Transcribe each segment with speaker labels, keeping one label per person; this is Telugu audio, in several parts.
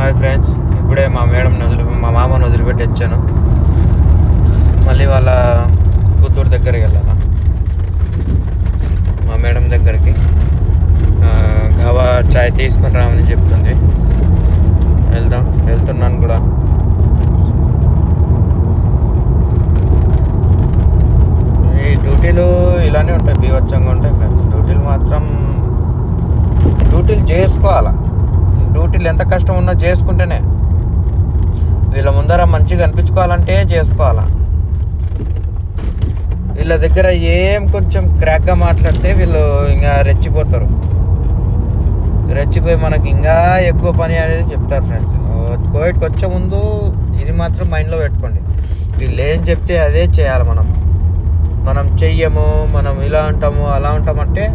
Speaker 1: హాయ్ ఫ్రెండ్స్, ఇప్పుడే మా మామను వదిలిపెట్టి వచ్చాను. మళ్ళీ వాళ్ళ కూతురు దగ్గరికి వెళ్ళాలా, మా మేడం దగ్గరికి. కావా చాయ్ తీసుకొని రామని చెప్తుంది. వెళ్తున్నాను కూడా. ఈ డ్యూటీలు ఇలానే ఉంటాయి, బీభత్సంగా ఉంటాయి ఫ్రెండ్స్. డ్యూటీలు చేసుకోవాలా. డ్యూటీలు ఎంత కష్టం ఉన్నా చేసుకుంటేనే, వీళ్ళ ముందర మంచిగా అనిపించుకోవాలంటే చేసుకోవాలా. వీళ్ళ దగ్గర కొంచెం క్రాక్గా మాట్లాడితే వీళ్ళు ఇంకా రెచ్చిపోతారు. రెచ్చిపోయి మనకి ఇంకా ఎక్కువ పని అనేది చెప్తారు ఫ్రెండ్స్. కోవిడ్కి వచ్చే ముందు ఇది మాత్రం మైండ్లో పెట్టుకోండి, వీళ్ళు ఏం చెప్తే అదే చేయాలి. మనం చెయ్యము, మనం ఇలా ఉంటాము అలా ఉంటామంటే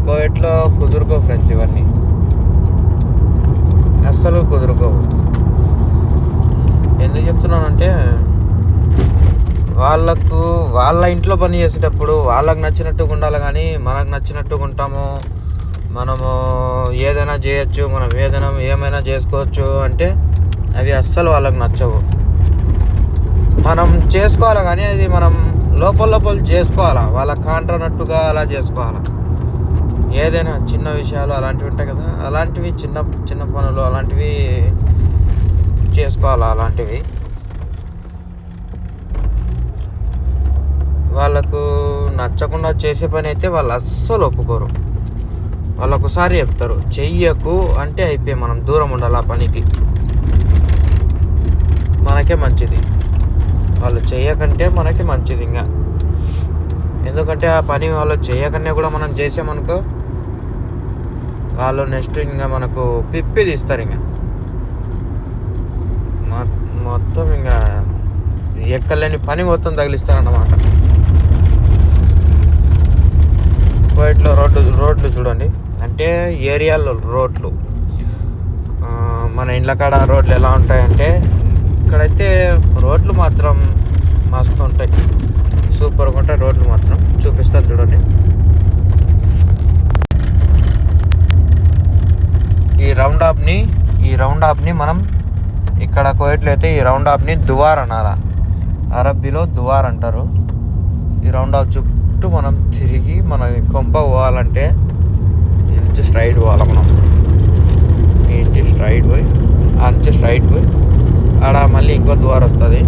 Speaker 1: కోవిడ్లో కుదురుకో ఫ్రెండ్స్. ఇవన్నీ అస్సలు కుదురుకోవు. ఎందుకు చెప్తున్నానంటే, వాళ్ళ ఇంట్లో పని చేసేటప్పుడు వాళ్ళకి నచ్చినట్టుగా ఉండాలి, కానీ మనకు నచ్చినట్టుగా ఉంటాము. మనము ఏదైనా చేయొచ్చు, మనం ఏమైనా చేసుకోవచ్చు అంటే అవి అస్సలు వాళ్ళకి నచ్చవు. మనం చేసుకోవాలి, కానీ అది మనం లోపల చేసుకోవాలా, వాళ్ళకి కాంట్రనట్టుగా అలా చేసుకోవాలా. ఏదైనా చిన్న విషయాలు అలాంటివి ఉంటాయి కదా, అలాంటివి చిన్న చిన్న పనులు అలాంటివి చేసుకోవాలా. అలాంటివి వాళ్ళకు నచ్చకుండా చేసే పని అయితే వాళ్ళు అస్సలు ఒప్పుకోరు. వాళ్ళు ఒకసారి చెప్తారు చెయ్యకు అంటే అయిపోయి మనం దూరం ఉండాలి. ఆ పనికి మనకే మంచిది, వాళ్ళు చెయ్యకంటే మనకి మంచిది. ఇంకా ఎందుకంటే ఆ పని వాళ్ళు చేయకనే కూడా మనం చేసామనుకో, వాళ్ళు నెక్స్ట్ ఇంకా మనకు పిప్పి తీస్తారు. ఇంకా మొత్తం ఇంకా ఎక్కలేని పని మొత్తం తగిలిస్తారన్నమాట. కోవిడ్లో రోడ్లు చూడండి, అంటే ఏరియాలో రోడ్లు, మన ఇండ్ల కాడ రోడ్లు ఎలా ఉంటాయంటే, ఇక్కడైతే రోడ్లు మాత్రం మస్తు ఉంటాయి, సూపర్గా ఉంటాయి రోడ్లు మాత్రం. చూపిస్తాను చూడండి. ఈ రౌండ్ ఆఫ్ని మనం ఇక్కడ కోవిడ్లో అయితే ఈ రౌండ్ ఆఫ్ని దువార్ అనాలా, అరబ్బీలో దువార్ అంటారు. ఈ రౌండ్ ఆఫ్ చుట్టూ మనం తిరిగి మన కొంప పోవాలంటే ఇంటి స్ట్రైట్ పోవాలి. మనం ఇంటి స్ట్రైట్ పోయి ఆడ మళ్ళీ ఇంకో దువార్ వస్తుంది.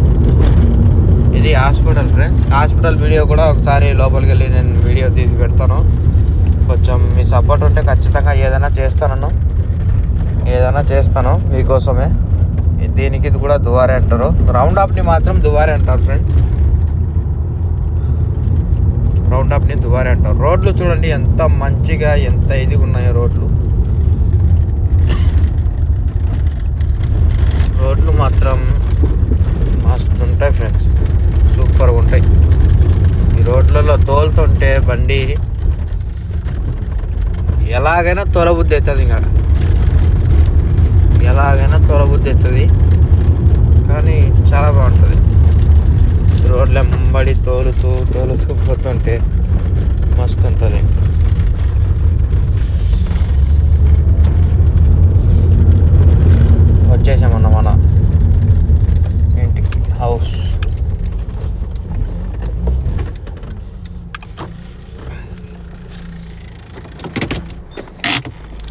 Speaker 1: ఇది హాస్పిటల్ ఫ్రెండ్స్. హాస్పిటల్ వీడియో కూడా ఒకసారి లోపలికి వెళ్ళి నేను వీడియో తీసి పెడతాను. కొంచెం మీ సపోర్ట్ ఉంటే ఖచ్చితంగా ఏదైనా చేస్తాను మీకోసమే. దీనికి ఇది కూడా దువారే అంటారు, రౌండ్ ఆఫ్ని మాత్రం దువారే అంటారు ఫ్రెండ్స్. రౌండ్ ఆఫ్ని దువారే అంటారు. రోడ్లు చూడండి ఎంత మంచిగా ఎంత ఇదిగా ఉన్నాయో రోడ్లు మాత్రం మస్తు ఉంటాయి ఫ్రెండ్స్, సూపర్గా ఉంటాయి. ఈ రోడ్లలో తోలుతుంటే బండి ఎలాగైనా తోలబుద్ధి అవుతుంది. ఇంకా ఎలాగైనా తోలబుద్ధి అవుతుంది, కానీ చాలా బాగుంటుంది. రోడ్ల వెంబడి తోలుతూ పోతుంటే మస్తు ఉంటుంది. వచ్చేసామన్న మన ఇంటికి, హౌస్.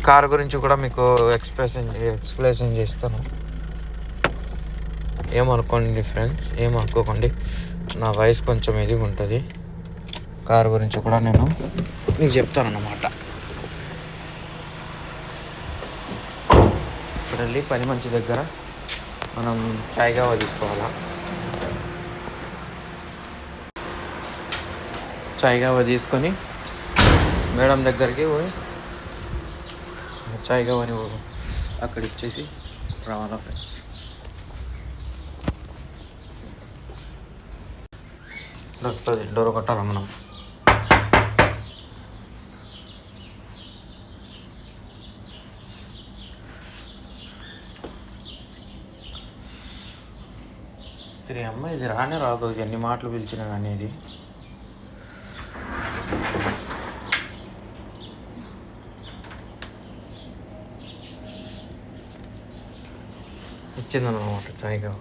Speaker 1: కార్ గురించి కూడా మీకు ఎక్స్ప్లెయిన్ చేస్తాను. ఏమనుకోండి ఫ్రెండ్స్, ఏమనుకోకండి, నా వాయిస్ కొంచెం ఇదిగా ఉంటుంది. కార్ గురించి కూడా నేను మీకు చెప్తాను అన్నమాట. ఇప్పుడు వెళ్ళి పని మంచి దగ్గర మనం చాయ్గా తీసుకోవాలా. చాయ్గా తీసుకొని మేడం దగ్గరికి పోయి చాయ్గా అక్కడ ఇచ్చేసి రావాలా ఫ్రెండ్స్. వస్తుంది, డోర్ కొట్టాలి మనం. అమ్మ ఇది రానే రాదు, ఎన్ని మాటలు పిలిచినా కానీ. ఇది ఇచ్చిందన్నమాట చాయ్గా.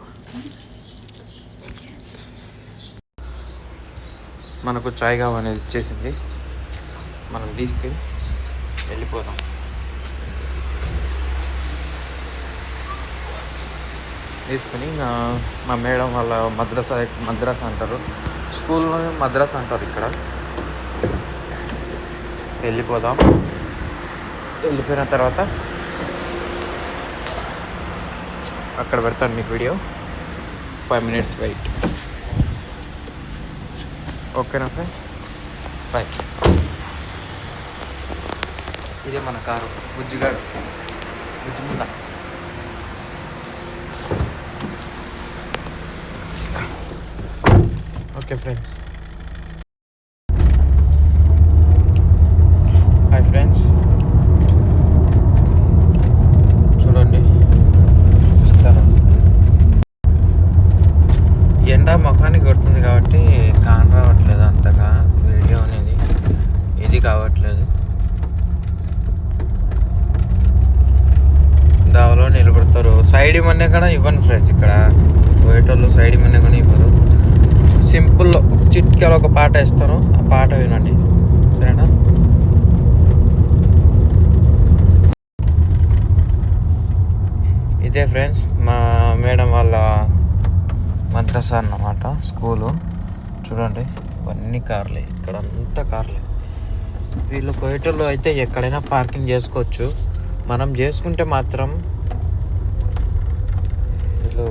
Speaker 1: మనకు చాయ్ కావ అనేది ఇచ్చేసింది. మనం తీసుకెళ్ళి వెళ్ళిపోదాం. తీసుకుని మా మేడం వాళ్ళ మద్రాసా అంటారు, స్కూల్లో మద్రాసా అంటారు. ఇక్కడ వెళ్ళిపోదాం. వెళ్ళిపోయిన తర్వాత అక్కడ పెడతాను మీకు వీడియో. 5 minutes wait. ఓకేనా ఫ్రెండ్స్, బాయ్. ఇదే మన కారు, బుజ్జిగాడు, బుజ్జిముంద. Okay friends, hi friends. చూడండి, చూపిస్తాను. ఎండ ముఖానికి కొడుతుంది కాబట్టి కాన్ రావట్లేదు అంతగా, వీడియో అనేది ఇది కావట్లేదు. దావలో నిలబడతారు. సైడ్ ఇవన్నీ కూడా ఇవ్వను ఫ్రెండ్స్. ఇక్కడ పోయేటోళ్ళు సైడ్ ఇవన్నీ కూడా ఇవ్వరు. సింపుల్ చిట్కాలో ఒక పాట ఇస్తాను, ఆ పాట వినండి, సరేనా? ఇదే ఫ్రెండ్స్ మా మేడం వాళ్ళ మద్రసా అన్నమాట, స్కూలు. చూడండి, ఇవన్నీ కార్లే, ఇక్కడ అంతా కార్లే. వీళ్ళు పోయేటోళ్ళు అయితే ఎక్కడైనా పార్కింగ్ చేసుకోవచ్చు. మనం చేసుకుంటే మాత్రం వీళ్ళు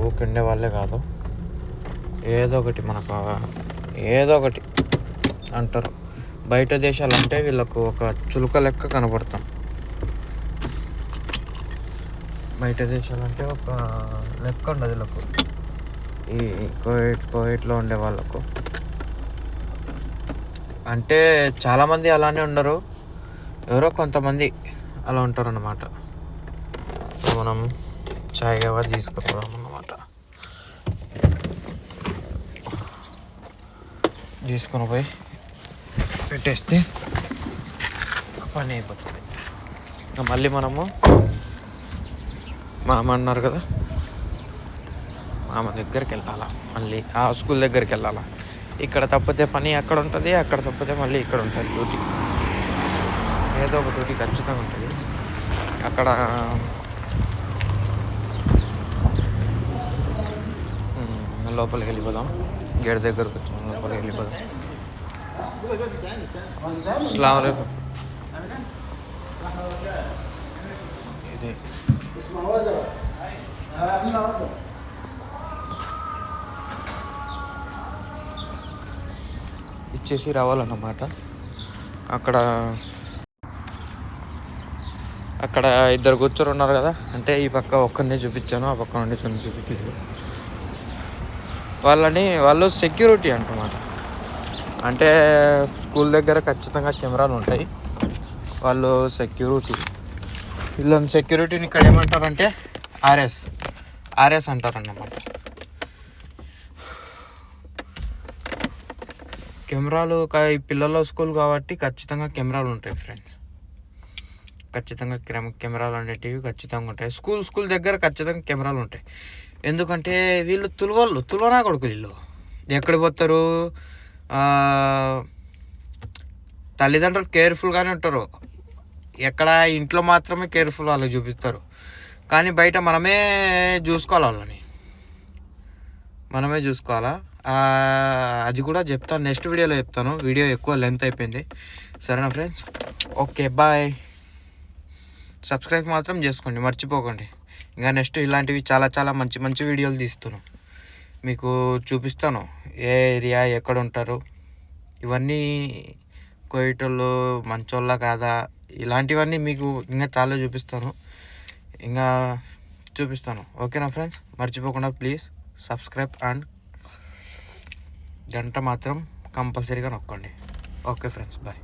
Speaker 1: ఊకుండే వాళ్ళే కాదు, ఏదో ఒకటి మనకు ఏదో ఒకటి అంటారు. బయట దేశాలు అంటే వీళ్ళకు ఒక చులక లెక్క కనబడతాం. బయట దేశాలు అంటే ఒక లెక్క ఉండదు వీళ్ళకు, ఈ కోవిడ్లో ఉండే వాళ్ళకు. అంటే చాలామంది అలానే ఉండరు, ఎవరో కొంతమంది అలా ఉంటారు అన్నమాట. మనం చాయ్ కావ తీసుకుపోదాం అన్నమాట. తీసుకొని పోయి పెట్టేస్తే పని అయిపోతుంది. ఇంకా మళ్ళీ మనము మామ అన్నారు కదా, మామ దగ్గరికి వెళ్ళాలా, మళ్ళీ ఆ స్కూల్ దగ్గరికి వెళ్ళాలా. ఇక్కడ తప్పితే పని అక్కడ ఉంటుంది, అక్కడ తప్పితే మళ్ళీ ఇక్కడ ఉంటుంది డ్యూటీ. ఏదో ఒక డ్యూటీ ఖచ్చితంగా ఉంటుంది అక్కడ. లోపలికి వెళ్ళిపోదాం, గేట్ దగ్గరకు వచ్చాం, లోపలికి వెళ్ళిపోదాం. అస్సలాము అలైకుం. ఇది ఇచ్చేసి రావాలన్నమాట. అక్కడ ఇద్దరు కూర్చొని ఉన్నారు కదా, అంటే ఈ పక్క ఒక్కరినే చూపించాను, ఆ పక్క నుండి చూపించలేదు. వాళ్ళు సెక్యూరిటీ అంటమాట. అంటే స్కూల్ దగ్గర ఖచ్చితంగా కెమెరాలు ఉంటాయి. వాళ్ళు సెక్యూరిటీ. వీళ్ళని సెక్యూరిటీని ఇక్కడ ఏమంటారంటే ఆర్ఎస్ అంటారన్నమాట. కెమెరాలు పిల్లల స్కూల్ కాబట్టి ఖచ్చితంగా కెమెరాలు ఉంటాయి ఫ్రెండ్స్. ఖచ్చితంగా కెమెరాలు అనేటివి ఖచ్చితంగా ఉంటాయి. స్కూల్ దగ్గర ఖచ్చితంగా కెమెరాలు ఉంటాయి. ఎందుకంటే వీళ్ళు తులవనా కొడుకులు. వీళ్ళు ఎక్కడికి పోతారు, తల్లిదండ్రులు కేర్ఫుల్గానే ఉంటారు. ఎక్కడ ఇంట్లో మాత్రమే కేర్ఫుల్ వాళ్ళకి చూపిస్తారు, కానీ బయట మనమే చూసుకోవాలి, మనమే చూసుకోవాలా. అది కూడా చెప్తాను, నెక్స్ట్ వీడియోలో చెప్తాను. వీడియో ఎక్కువ లెంత్ అయిపోయింది, సరేనా ఫ్రెండ్స్? Okay, bye. సబ్స్క్రైబ్ మాత్రం చేసుకోండి, మర్చిపోకండి. ఇంకా నెక్స్ట్ ఇలాంటివి చాలా మంచి వీడియోలు తీస్తాను, మీకు చూపిస్తాను. ఏ ఏరియా, ఎక్కడ ఉంటారు, ఇవన్నీ కోయిటోళ్ళు మంచోళ్ళ కాదా, ఇలాంటివన్నీ మీకు ఇంకా చాలా చూపిస్తాను. ఓకేనా ఫ్రెండ్స్? మర్చిపోకుండా ప్లీజ్ సబ్స్క్రైబ్ అండ్ గంట మాత్రం కంపల్సరీగా నొక్కండి. Okay friends, bye.